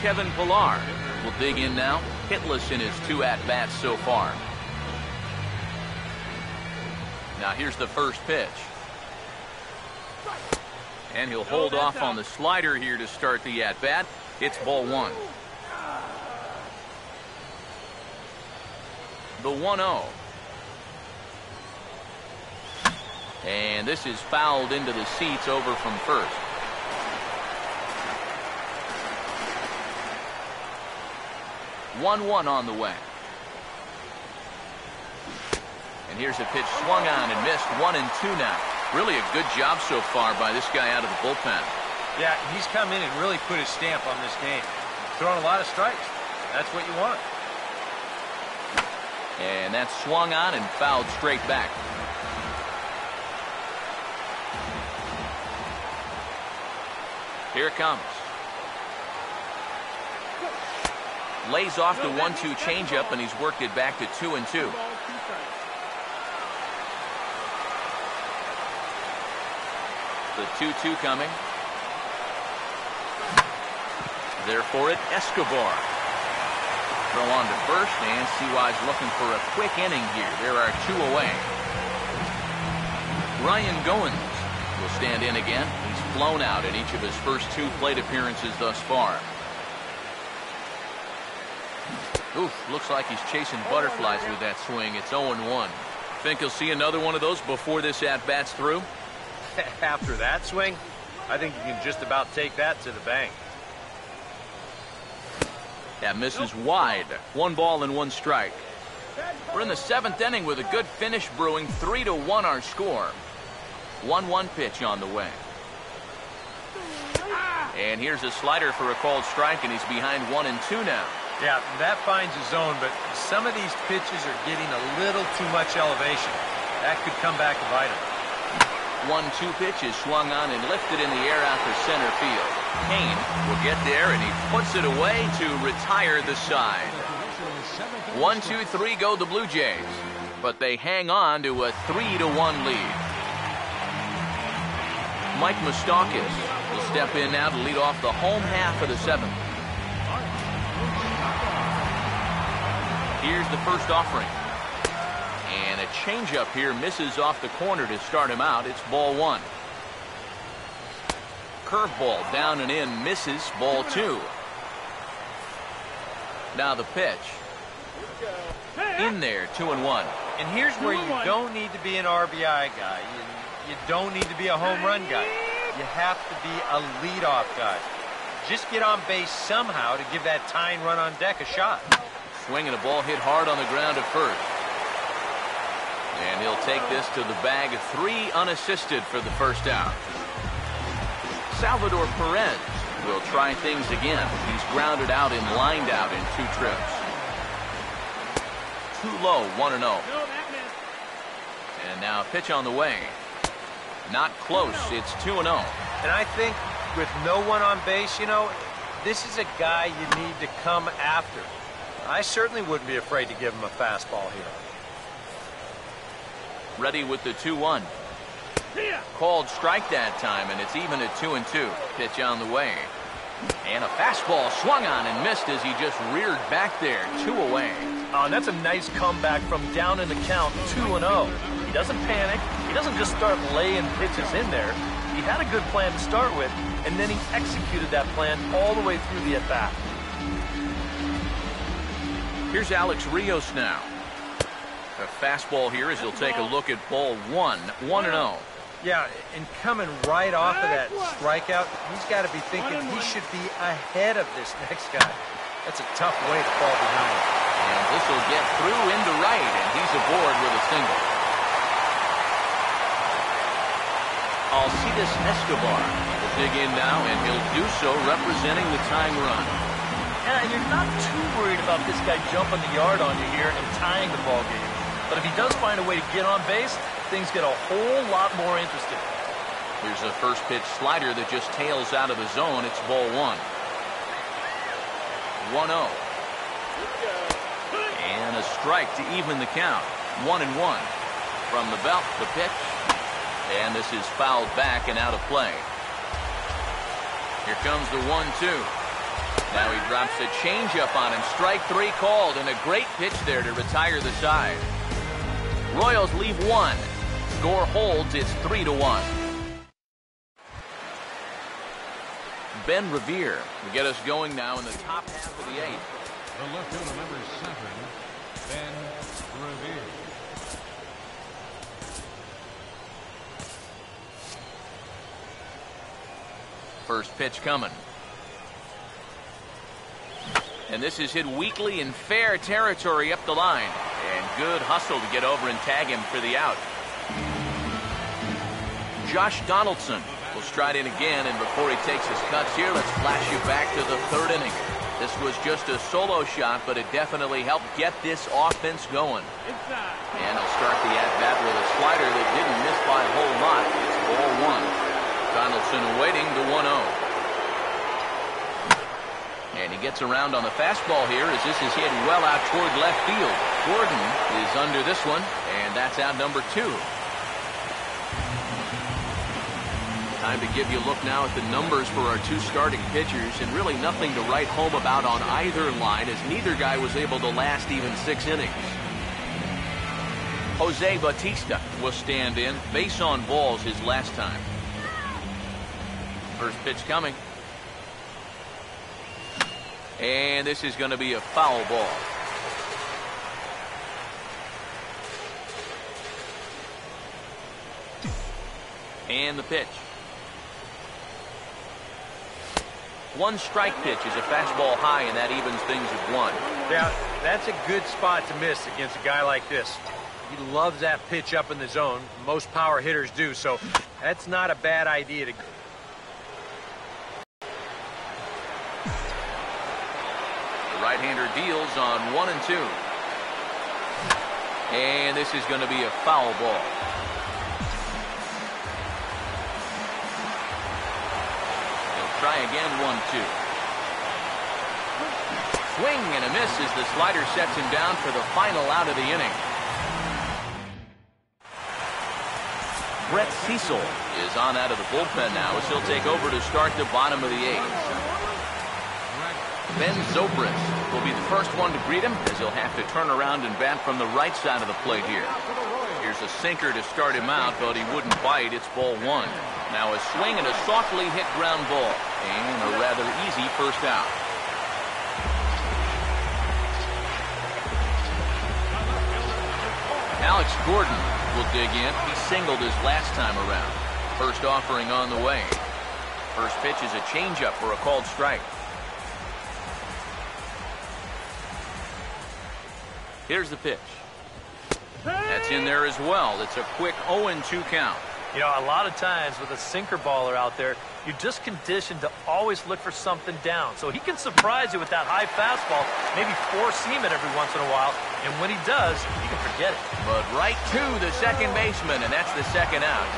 [SPEAKER 1] Kevin Pillar will dig in now, hitless in his 2 at-bats so far. Now here's the first pitch. And he'll hold off on the slider here to start the at-bat. It's ball 1. The 1-0. And this is fouled into the seats over from first. One on the way. And here's a pitch swung on and missed. 1-2 now. Really a good job so far by this guy out of the bullpen.
[SPEAKER 3] Yeah, he's come in and really put his stamp on this game. Throwing a lot of strikes. That's what you want.
[SPEAKER 1] And that's swung on and fouled straight back. Here it comes. Lays off the 1-2 changeup, and he's worked it back to 2-2. The 2-2 coming. There for it, Escobar. Throw on to first, and Seawise looking for a quick inning here. There are 2 away. Ryan Goins will stand in again. He's flown out in each of his first 2 plate appearances thus far. Oof, looks like he's chasing butterflies with that swing. It's 0-1. Think he'll see another one of those before this at-bat's through?
[SPEAKER 3] After that swing, I think you can just about take that to the bank.
[SPEAKER 1] That misses wide. 1 ball and 1 strike. We're in the 7th inning with a good finish brewing. 3-1 our score. 1-1 pitch on the way. And here's a slider for a called strike, and he's behind 1-2 now.
[SPEAKER 3] Yeah, that finds a zone, but some of these pitches are getting a little too much elevation. That could come back to bite him.
[SPEAKER 1] 1-2 pitch is swung on and lifted in the air out to center field. Kane will get there, and he puts it away to retire the side. 1-2-3 go the Blue Jays, but they hang on to a 3-1 lead. Mike Moustakas will step in now to lead off the home half of the 7th. Here's the first offering. And a changeup here misses off the corner to start him out. It's ball 1. Curveball down and in, misses. Ball 2. Now the pitch. In there, 2-1.
[SPEAKER 3] And here's where you don't need to be an RBI guy. You don't need to be a home run guy. You have to be a leadoff guy. Just get on base somehow to give that tying run on deck a shot.
[SPEAKER 1] Swing and a ball hit hard on the ground at first. And he'll take this to the bag. 3 unassisted for the first out. Salvador Perez will try things again. He's grounded out and lined out in 2 trips. Too low, 1-0. And now a pitch on the way. Not close. It's 2-0.
[SPEAKER 3] And I think with no one on base, this is a guy you need to come after. I certainly wouldn't be afraid to give him a fastball here.
[SPEAKER 1] Ready with the 2-1. Called strike that time, and it's even at 2-2. Pitch on the way. And a fastball swung on and missed as he just reared back there. 2 away.
[SPEAKER 2] Oh, and that's a nice comeback from down in the count, 2-0. He doesn't panic. He doesn't just start laying pitches in there. He had a good plan to start with, and then he executed that plan all the way through the at-bat.
[SPEAKER 1] Here's Alex Rios now. A fastball here as he'll take a look at ball 1. 1-0.
[SPEAKER 3] Yeah, and coming right off of that strikeout, he's got to be thinking he should be ahead of this next guy. That's a tough way to fall behind.
[SPEAKER 1] And this will get through into right, and he's aboard with a single. Alcides Escobar will dig in now, and he'll do so representing the tying run.
[SPEAKER 2] Yeah, and you're not too worried about this guy jumping the yard on you here and tying the ball game. But if he does find a way to get on base, things get a whole lot more interesting.
[SPEAKER 1] Here's a first pitch slider that just tails out of the zone. It's ball 1. 1-0. And a strike to even the count. 1-1. From the belt, the pitch. And this is fouled back and out of play. Here comes the 1-2. Now he drops a changeup on him. Strike 3 called, and a great pitch there to retire the side. Royals leave 1. Score holds. It's 3-1. Ben Revere will get us going now in the top half of the 8th.
[SPEAKER 4] The left fielder, number 7, Ben Revere.
[SPEAKER 1] First pitch coming. And this is hit weakly in fair territory up the line. And good hustle to get over and tag him for the out. Josh Donaldson will stride in again, and before he takes his cuts here, let's flash you back to the 3rd inning. This was just a solo shot, but it definitely helped get this offense going. And he'll start the at-bat with a slider that didn't miss by a whole lot. It's ball 1. Donaldson awaiting the 1-0. And he gets around on the fastball here as this is hit well out toward left field. Gordon is under this one, and that's out number 2. Time to give you a look now at the numbers for our 2 starting pitchers, and really nothing to write home about on either line, as neither guy was able to last even 6 innings. Jose Bautista will stand in. Base on balls his last time. First pitch coming. And this is going to be a foul ball. And the pitch. 1 strike pitch is a fastball high, and that evens things at 1.
[SPEAKER 3] Yeah, that's a good spot to miss against a guy like this. He loves that pitch up in the zone. Most power hitters do, so that's not a bad idea to...
[SPEAKER 1] Right-hander deals on 1 and 2. And this is going to be a foul ball. He'll try again, 1-2. Swing and a miss as the slider sets him down for the final out of the inning. Brett Cecil is on out of the bullpen now as he'll take over to start the bottom of the 8th. Ben Zobrist will be the first one to greet him as he'll have to turn around and bat from the right side of the plate here. Here's a sinker to start him out, but he wouldn't bite. It's ball 1. Now a swing and a softly hit ground ball, and a rather easy first out. Alex Gordon will dig in. He singled his last time around. First offering on the way. First pitch is a changeup for a called strike. Here's the pitch. That's in there as well. It's a quick 0-2 count.
[SPEAKER 2] You know, a lot of times with a sinker baller out there, you're just conditioned to always look for something down. So he can surprise you with that high fastball, maybe four-seam it every once in a while, and when he does, you can forget it.
[SPEAKER 1] But right to the second baseman, and that's the second out.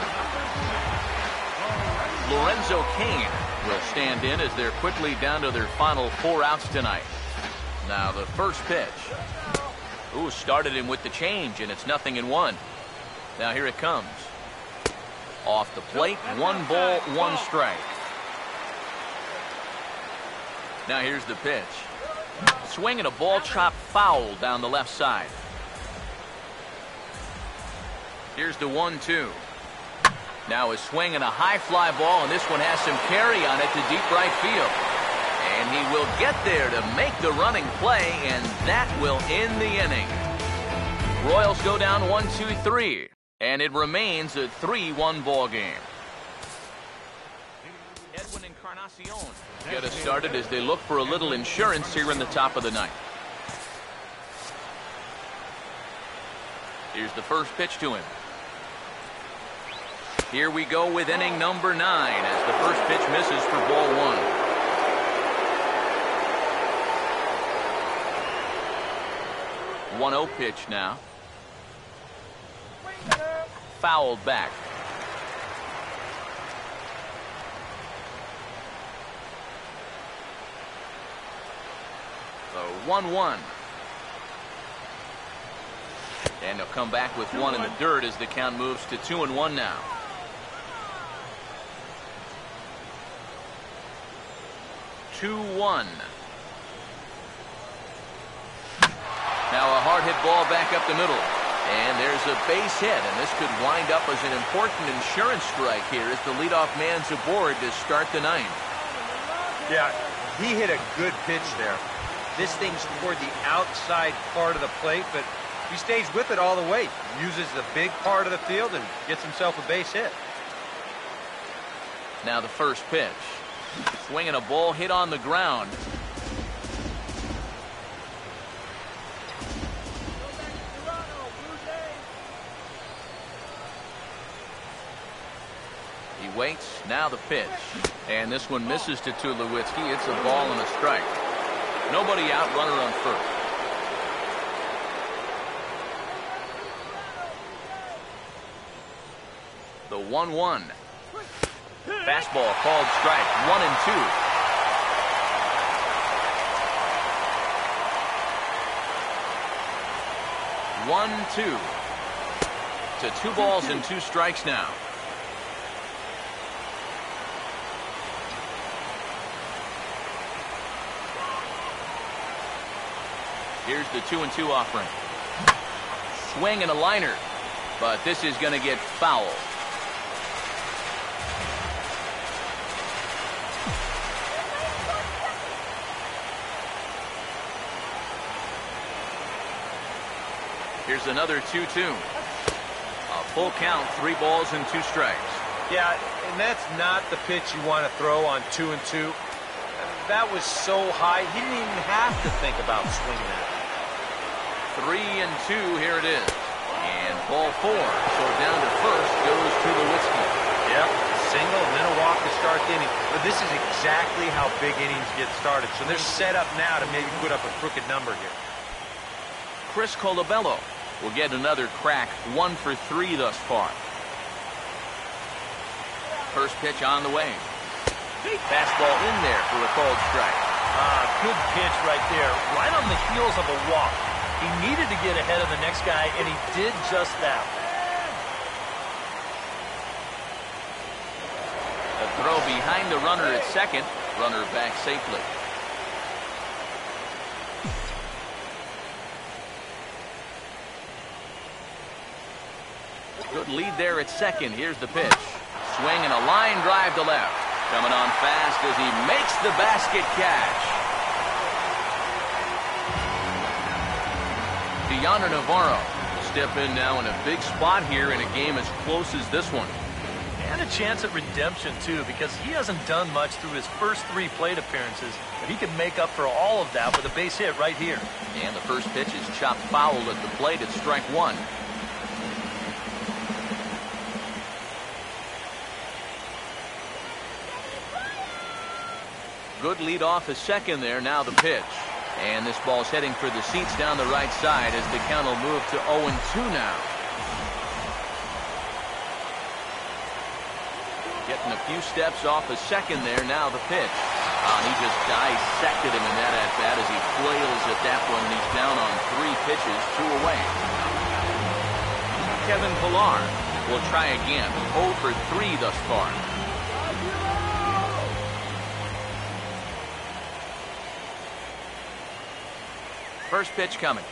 [SPEAKER 1] Lorenzo Cain will stand in as they're quickly down to their final 4 outs tonight. Now the first pitch. Ooh, started him with the change, and it's 0-1. Now here it comes. Off the plate, 1 ball, 1 strike. Now here's the pitch. Swinging a ball chopped foul down the left side. Here's the 1-2. Now a swing and a high fly ball, and this one has some carry on it to deep right field. And he will get there to make the running play, and that will end the inning. Royals go down 1-2-3, and it remains a 3-1 ball game. Edwin Encarnacion get us started as they look for a little insurance here in the top of the ninth. Here's the first pitch to him. Here we go with inning number 9 as the first pitch misses for ball 1. 1-0 pitch now. Fouled back. So 1-1. And they'll come back with 1 in the dirt as the count moves to 2-1 now. Now a hard hit ball back up the middle. And there's a base hit, and this could wind up as an important insurance strike here as the leadoff man's aboard to start the ninth.
[SPEAKER 3] Yeah, he hit a good pitch there. This thing's toward the outside part of the plate, but he stays with it all the way. Uses the big part of the field and gets himself a base hit.
[SPEAKER 1] Now the first pitch. Swinging a ball hit on the ground. He waits. Now the pitch. And this one misses to Tulowitzki. It's a ball and a strike. Nobody out, runner on first. The 1-1. Fastball called strike. 1-2. To 2 balls and 2 strikes now. Here's the 2-2 offering. Swing and a liner, but this is going to get foul. Here's another 2-2. A full count, 3 balls and 2 strikes.
[SPEAKER 3] Yeah, and that's not the pitch you want to throw on 2-2. That was so high, he didn't even have to think about swinging it.
[SPEAKER 1] 3-2, here it is. And ball 4. So down to first goes Tulowitzki.
[SPEAKER 3] Yep, single and then a walk to start the inning. But this is exactly how big innings get started. So they're set up now to maybe put up a crooked number here.
[SPEAKER 1] Chris Colabello will get another crack. 1 for 3 thus far. First pitch on the way. Fastball in there for a called strike.
[SPEAKER 2] Good pitch right there. Right on the heels of a walk. He needed to get ahead of the next guy, and he did just that.
[SPEAKER 1] A throw behind the runner at second. Runner back safely. Good lead there at second. Here's the pitch. Swing and a line drive to left. Coming on fast as he makes the basket catch. Deanna Navarro will step in now in a big spot here in a game as close as this one.
[SPEAKER 2] And a chance at redemption, too, because he hasn't done much through his first 3 plate appearances. But he can make up for all of that with a base hit right here.
[SPEAKER 1] And the first pitch is chopped foul at the plate at strike 1. Good lead off a second there. Now the pitch. And this ball's heading for the seats down the right side as the count will move to 0-2 now. Getting a few steps off a second there. Now the pitch. And he just dissected him in that at-bat as he flails at that one. And he's down on 3 pitches, 2 away. Kevin Pillar will try again. 0 for 3 thus far. First pitch coming.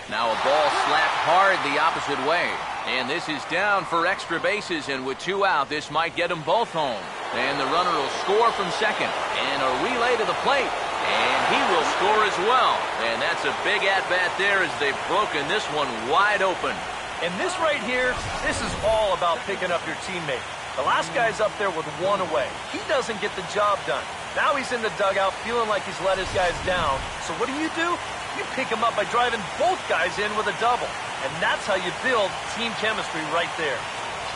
[SPEAKER 1] Now a ball slapped hard the opposite way. And this is down for extra bases, and with 2 out, this might get them both home. And the runner will score from second. And a relay to the plate. And he will score as well. And that's a big at-bat there as they've broken this one wide open.
[SPEAKER 2] And this right here, this is all about picking up your teammate. The last guy's up there with 1 away. He doesn't get the job done. Now he's in the dugout feeling like he's let his guys down. So what do? You pick him up by driving both guys in with a double. And that's how you build team chemistry right there.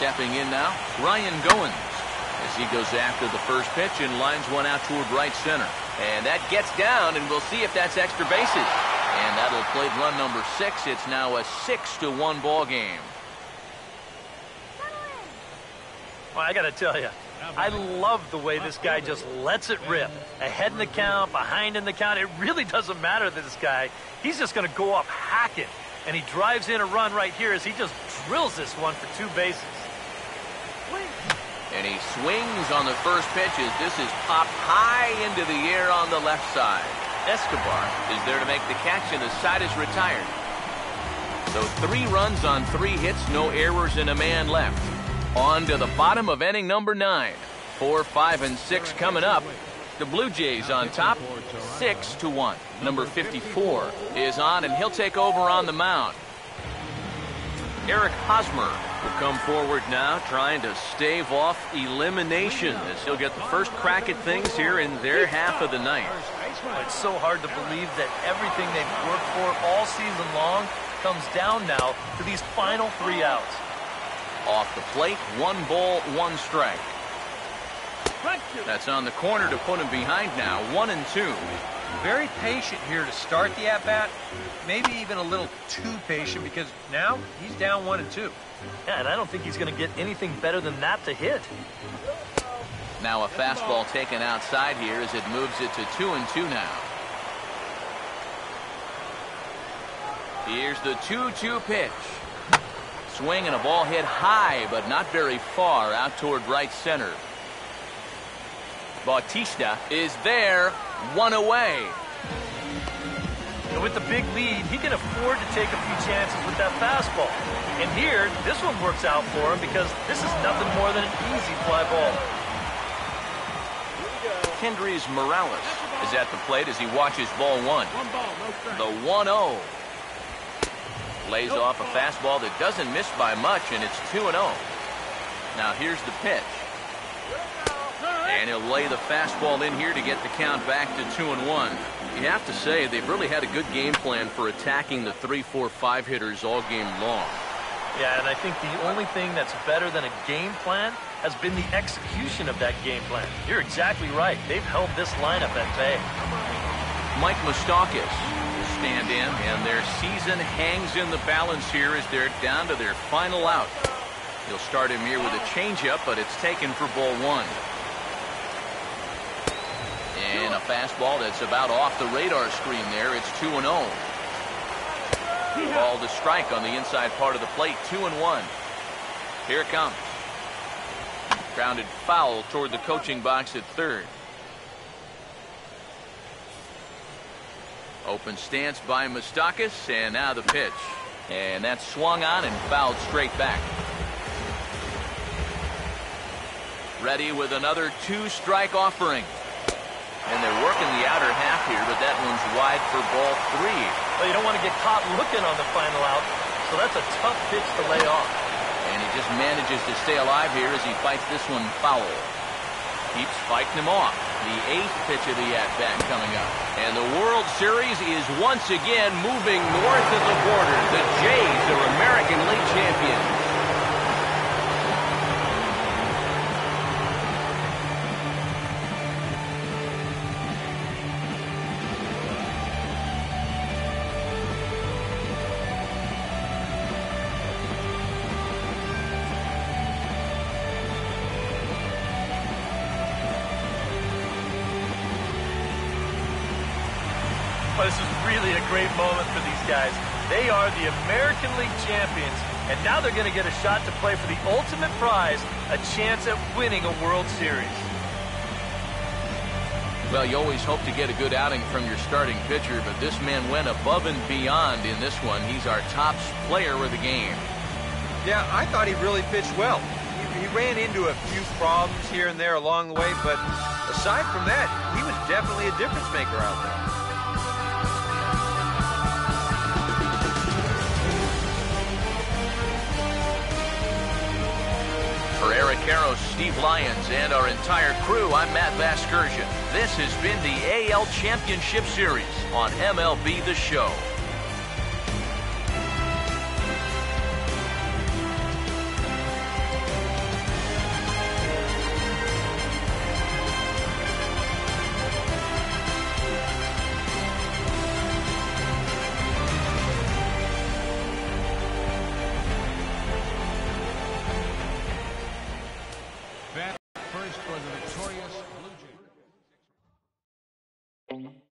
[SPEAKER 1] Stepping in now, Ryan Goins, as he goes after the first pitch and lines one out toward right center. And that gets down, and we'll see if that's extra bases. And that'll play run number 6. It's now a 6-1 ball game.
[SPEAKER 2] Well, I got to tell you, I love the way this guy just lets it rip. Ahead in the count, behind in the count. It really doesn't matter to this guy. He's just going to go up hacking. And he drives in a run right here as he just drills this one for 2 bases.
[SPEAKER 1] And he swings on the first pitch as this is popped high into the air on the left side. Escobar is there to make the catch, and the side is retired. So 3 runs on 3 hits, no errors, and a man left. On to the bottom of inning number 9. 4, 5, and 6 coming up. The Blue Jays on top, 6-1. Number 54 is on, and he'll take over on the mound. Eric Hosmer will come forward now, trying to stave off elimination as he'll get the first crack at things here in their half of the ninth.
[SPEAKER 2] It's so hard to believe that everything they've worked for all season long comes down now to these final 3 outs.
[SPEAKER 1] Off the plate, 1 ball, 1 strike. That's on the corner to put him behind now, 1-2.
[SPEAKER 3] Very patient here to start the at-bat. Maybe even a little too patient because now he's down 1-2.
[SPEAKER 2] Yeah, and I don't think he's going to get anything better than that to hit.
[SPEAKER 1] Now a fastball taken outside here as it moves it to 2-2 now. Here's the 2-2 pitch. Swing and a ball hit high, but not very far out toward right center. Bautista is there, 1 away.
[SPEAKER 2] And with the big lead, he can afford to take a few chances with that fastball. And here, this one works out for him because this is nothing more than an easy fly ball.
[SPEAKER 1] Kendrys Morales is at the plate as he watches ball 1. The 1-0. Lays off a fastball that doesn't miss by much, and it's 2-0. Now here's the pitch. And he'll lay the fastball in here to get the count back to 2-1. You have to say they've really had a good game plan for attacking the 3, 4, 5 hitters all game long.
[SPEAKER 2] Yeah, and I think the only thing that's better than a game plan has been the execution of that game plan. You're exactly right. They've held this lineup at bay.
[SPEAKER 1] Mike Moustakas will stand in, and their season hangs in the balance here as they're down to their final out. He'll start him here with a changeup, but it's taken for ball 1. And a fastball that's about off the radar screen there. It's 2-0. Ball to strike on the inside part of the plate. 2-1. Here it comes. Grounded foul toward the coaching box at third. Open stance by Moustakas, and now the pitch. And that's swung on and fouled straight back. Ready with another 2-strike offering. And they're working the outer half here, but that one's wide for ball 3.
[SPEAKER 2] Well, you don't want to get caught looking on the final out, so that's a tough pitch to lay off.
[SPEAKER 1] And he just manages to stay alive here as he fights this one foul. Keeps fighting him off. The 8th pitch of the at-bat coming up. And the World Series is once again moving north of the border. The Jays are American League champions.
[SPEAKER 2] Oh, this is really a great moment for these guys. They are the American League champions, and now they're going to get a shot to play for the ultimate prize, a chance at winning a World Series.
[SPEAKER 1] Well, you always hope to get a good outing from your starting pitcher, but this man went above and beyond in this one. He's our top player of the game.
[SPEAKER 3] Yeah, I thought he really pitched well. He ran into a few problems here and there along the way, but aside from that, he was definitely a difference maker out there.
[SPEAKER 1] For Eric Harrow, Steve Lyons, and our entire crew, I'm Matt Vasgersian. This has been the AL Championship Series on MLB The Show.
[SPEAKER 4] First for the victorious Blue Jays.